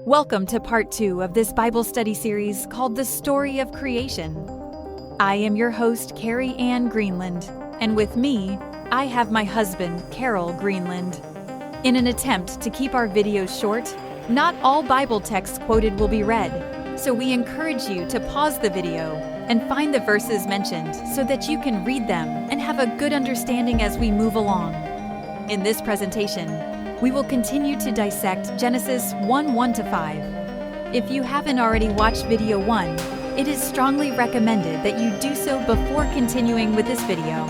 Welcome to part 2 of this Bible study series called The Story of Creation. I am your host, Carrie Ann Greenland, and with me, I have my husband, Carol Greenland. In an attempt to keep our videos short, not all Bible texts quoted will be read, so we encourage you to pause the video and find the verses mentioned so that you can read them and have a good understanding as we move along. In this presentation, we will continue to dissect Genesis 1:1-5. If you haven't already watched video 1, it is strongly recommended that you do so before continuing with this video.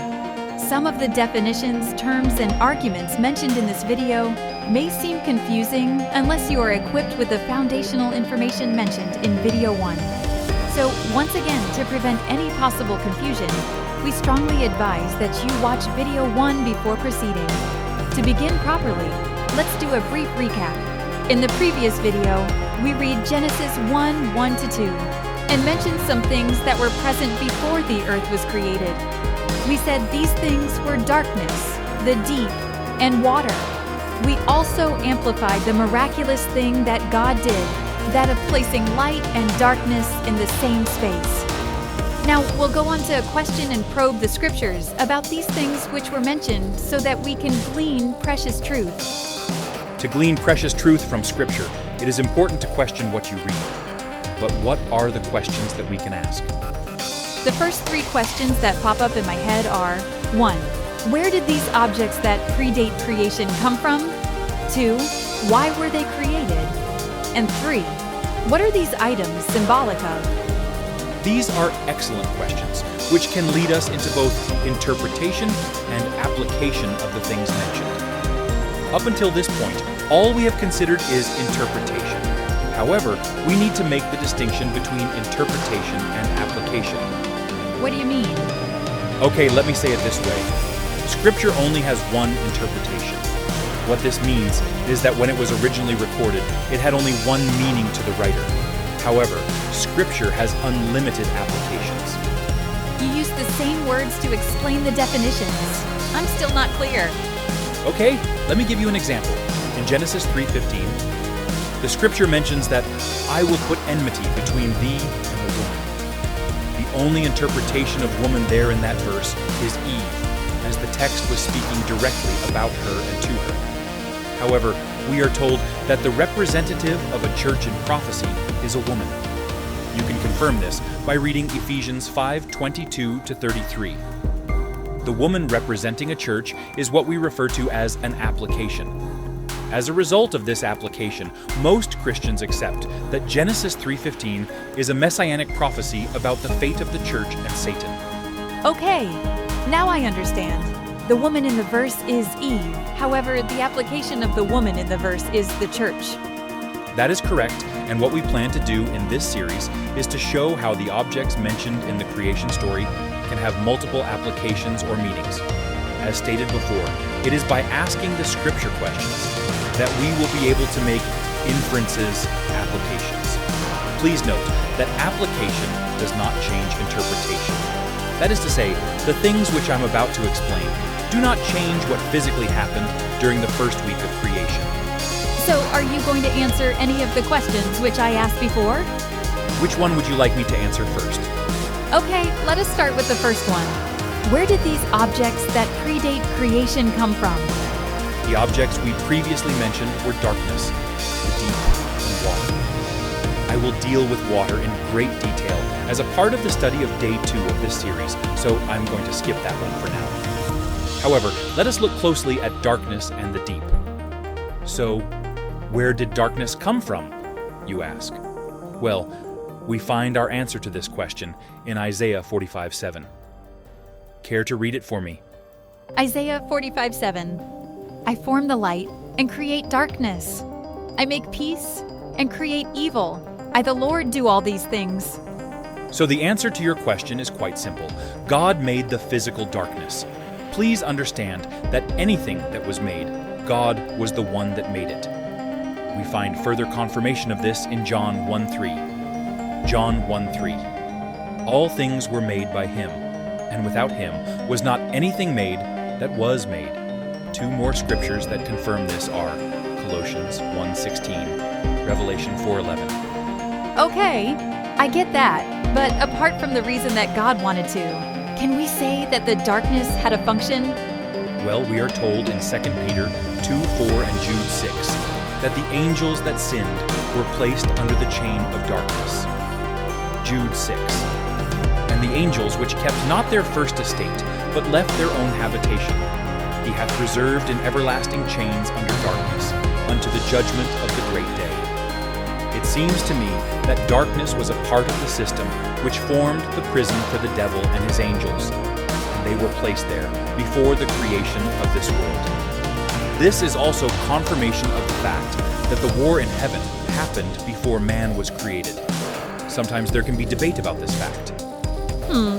Some of the definitions, terms, and arguments mentioned in this video may seem confusing unless you are equipped with the foundational information mentioned in video 1. So, once again, to prevent any possible confusion, we strongly advise that you watch video 1 before proceeding. To begin properly, let's do a brief recap. In the previous video, we read Genesis 1:1-2 and mentioned some things that were present before the earth was created. We said these things were darkness, the deep, and water. We also amplified the miraculous thing that God did, that of placing light and darkness in the same space. Now, we'll go on to question and probe the scriptures about these things which were mentioned so that we can glean precious truth. To glean precious truth from Scripture, it is important to question what you read. But what are the questions that we can ask? The first 3 questions that pop up in my head are: 1. Where did these objects that predate creation come from? 2. Why were they created? And 3. What are these items symbolic of? These are excellent questions, which can lead us into both interpretation and application of the things mentioned. Up until this point, all we have considered is interpretation. However, we need to make the distinction between interpretation and application. What do you mean? Okay, let me say it this way. Scripture only has one interpretation. What this means is that when it was originally recorded, it had only one meaning to the writer. However, Scripture has unlimited applications. You use the same words to explain the definitions. I'm still not clear. Okay, let me give you an example. In Genesis 3:15, the Scripture mentions that I will put enmity between thee and the woman. The only interpretation of woman there in that verse is Eve, as the text was speaking directly about her and to her. However, we are told that the representative of a church in prophecy is a woman. You can confirm this by reading Ephesians 5:22-33. The woman representing a church is what we refer to as an application. As a result of this application, most Christians accept that Genesis 3:15 is a messianic prophecy about the fate of the church and Satan. Okay, now I understand. The woman in the verse is Eve. However, the application of the woman in the verse is the church. That is correct, and what we plan to do in this series is to show how the objects mentioned in the creation story can have multiple applications or meanings. As stated before, it is by asking the Scripture questions that we will be able to make inferences, applications. Please note that application does not change interpretation. That is to say, the things which I'm about to explain do not change what physically happened during the first week of creation. So, are you going to answer any of the questions which I asked before? Which one would you like me to answer first? Okay, let us start with the first one. Where did these objects that predate creation come from? The objects we previously mentioned were darkness, the deep, and water. I will deal with water in great detail as a part of the study of day 2 of this series, so I'm going to skip that one for now. However, let us look closely at darkness and the deep. So, where did darkness come from, you ask? Well, we find our answer to this question in Isaiah 45:7. Care to read it for me? Isaiah 45:7. I form the light and create darkness. I make peace and create evil. I, the Lord, do all these things. So the answer to your question is quite simple. God made the physical darkness. Please understand that anything that was made, God was the one that made it. We find further confirmation of this in John 1:3. John 1:3. All things were made by him, and without him was not anything made that was made. 2 more scriptures that confirm this are Colossians 1:16 Revelation 4:11. Okay, I get that, but apart from the reason that God wanted to, can we say that the darkness had a function? Well, we are told in 2 Peter 2:4 and Jude 6 that the angels that sinned were placed under the chain of darkness. Jude 6. And the angels which kept not their first estate, but left their own habitation, he hath reserved in everlasting chains under darkness, unto the judgment of the great day. It seems to me that darkness was a part of the system which formed the prison for the devil and his angels, and they were placed there before the creation of this world. This is also confirmation of the fact that the war in heaven happened before man was created. Sometimes there can be debate about this fact.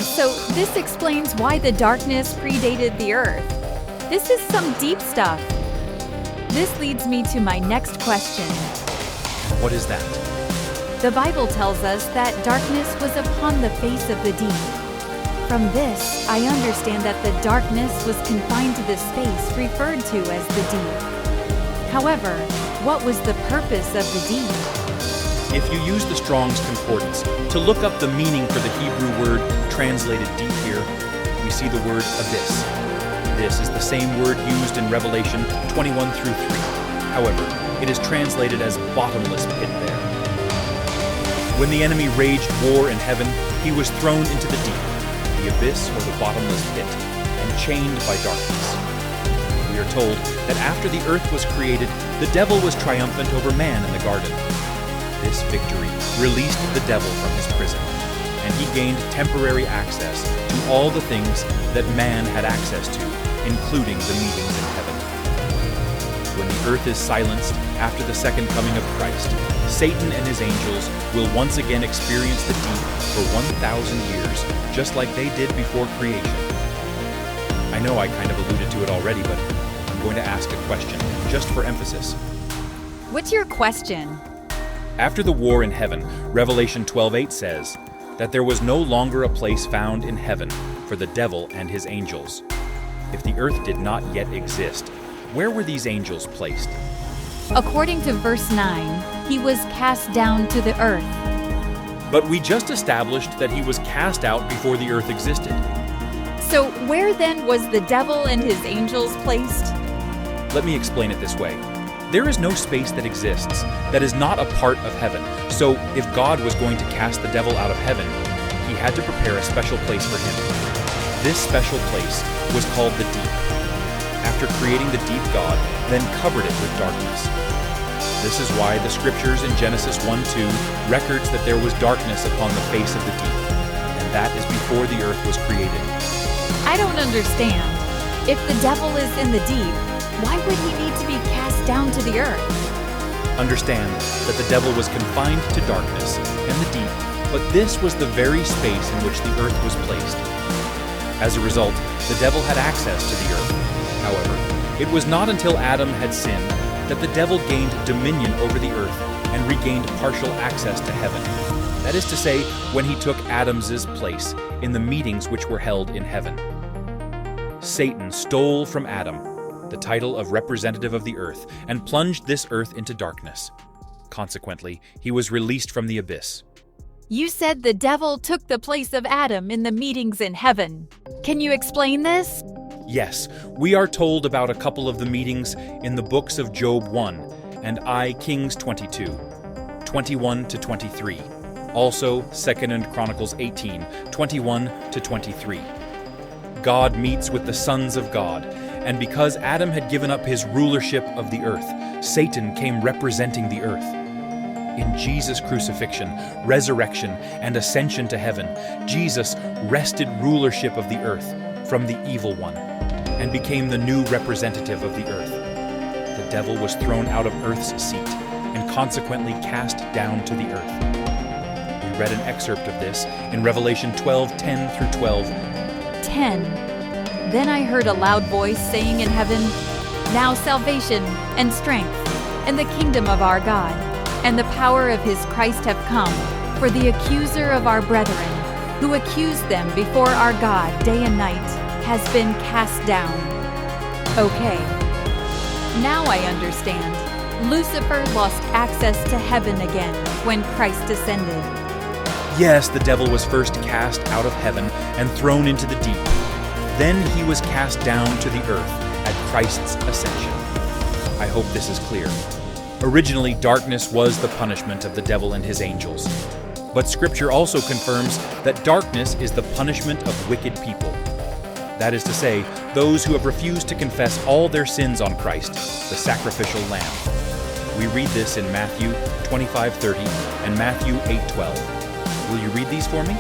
So this explains why the darkness predated the earth. This is some deep stuff. This leads me to my next question. What is that? The Bible tells us that darkness was upon the face of the deep. From this, I understand that the darkness was confined to the space referred to as the deep. However, what was the purpose of the deep? If you use the Strong's Concordance to look up the meaning for the Hebrew word translated deep here, we see the word abyss. This is the same word used in Revelation 21 through 3. However, it is translated as bottomless pit there. When the enemy waged war in heaven, he was thrown into the deep, the abyss or the bottomless pit, and chained by darkness. We are told that after the earth was created, the devil was triumphant over man in the garden. This victory released the devil from his prison, and he gained temporary access to all the things that man had access to, including the meetings in heaven. When the earth is silenced after the second coming of Christ, Satan and his angels will once again experience the deep for 1,000 years, just like they did before creation. I know I kind of alluded to it already, but I'm going to ask a question, just for emphasis. What's your question? After the war in heaven, Revelation 12:8 says that there was no longer a place found in heaven for the devil and his angels. If the earth did not yet exist, where were these angels placed? According to verse 9, he was cast down to the earth. But we just established that he was cast out before the earth existed. So where then was the devil and his angels placed? Let me explain it this way. There is no space that exists that is not a part of heaven. So if God was going to cast the devil out of heaven, he had to prepare a special place for him. This special place was called the deep. After creating the deep, God then covered it with darkness. This is why the scriptures in Genesis 1:2 records that there was darkness upon the face of the deep, and that is before the earth was created. I don't understand. If the devil is in the deep, why would he need to be cast down to the earth? Understand that the devil was confined to darkness and the deep, but this was the very space in which the earth was placed. As a result, the devil had access to the earth. However, it was not until Adam had sinned that the devil gained dominion over the earth and regained partial access to heaven. That is to say, when he took Adam's place in the meetings which were held in heaven. Satan stole from Adam the title of representative of the earth and plunged this earth into darkness. Consequently, he was released from the abyss. You said the devil took the place of Adam in the meetings in heaven. Can you explain this? Yes, we are told about a couple of the meetings in the books of Job 1 and Kings 22, 21 to 23. Also, 2 Chronicles 18, 21 to 23. God meets with the sons of God, and because Adam had given up his rulership of the earth, Satan came representing the earth. In Jesus' crucifixion, resurrection, and ascension to heaven, Jesus wrested rulership of the earth from the evil one and became the new representative of the earth. The devil was thrown out of earth's seat and consequently cast down to the earth. We read an excerpt of this in Revelation 12:10 through 12. 10. Then I heard a loud voice saying in heaven, Now salvation and strength and the kingdom of our God and the power of his Christ have come, for the accuser of our brethren, who accused them before our God day and night, has been cast down. Okay, now I understand. Lucifer lost access to heaven again when Christ ascended. Yes, the devil was first cast out of heaven and thrown into the deep. Then he was cast down to the earth at Christ's ascension. I hope this is clear. Originally, darkness was the punishment of the devil and his angels. But Scripture also confirms that darkness is the punishment of wicked people. That is to say, those who have refused to confess all their sins on Christ, the sacrificial lamb. We read this in Matthew 25:30 and Matthew 8:12. Will you read these for me?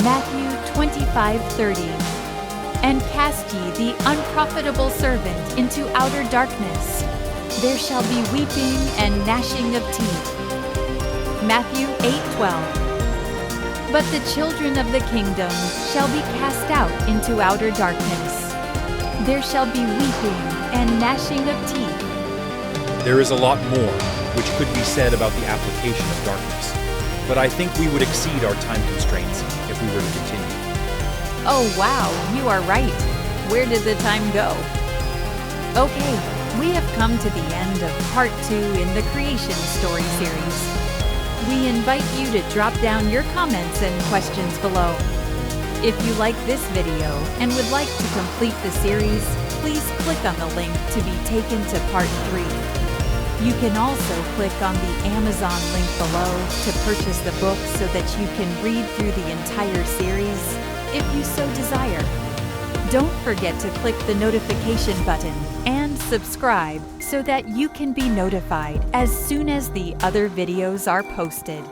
Matthew 25:30. And cast ye the unprofitable servant into outer darkness. There shall be weeping and gnashing of teeth. Matthew 8:12. But the children of the kingdom shall be cast out into outer darkness. There shall be weeping and gnashing of teeth. There is a lot more which could be said about the application of darkness, but I think we would exceed our time constraints if we were to continue. Oh wow, you are right. Where did the time go? Okay, we have come to the end of part 2 in the Creation Story series. We invite you to drop down your comments and questions below. If you like this video and would like to complete the series, please click on the link to be taken to part 3. You can also click on the Amazon link below to purchase the book so that you can read through the entire series, if you so desire. Don't forget to click the notification button and subscribe so that you can be notified as soon as the other videos are posted.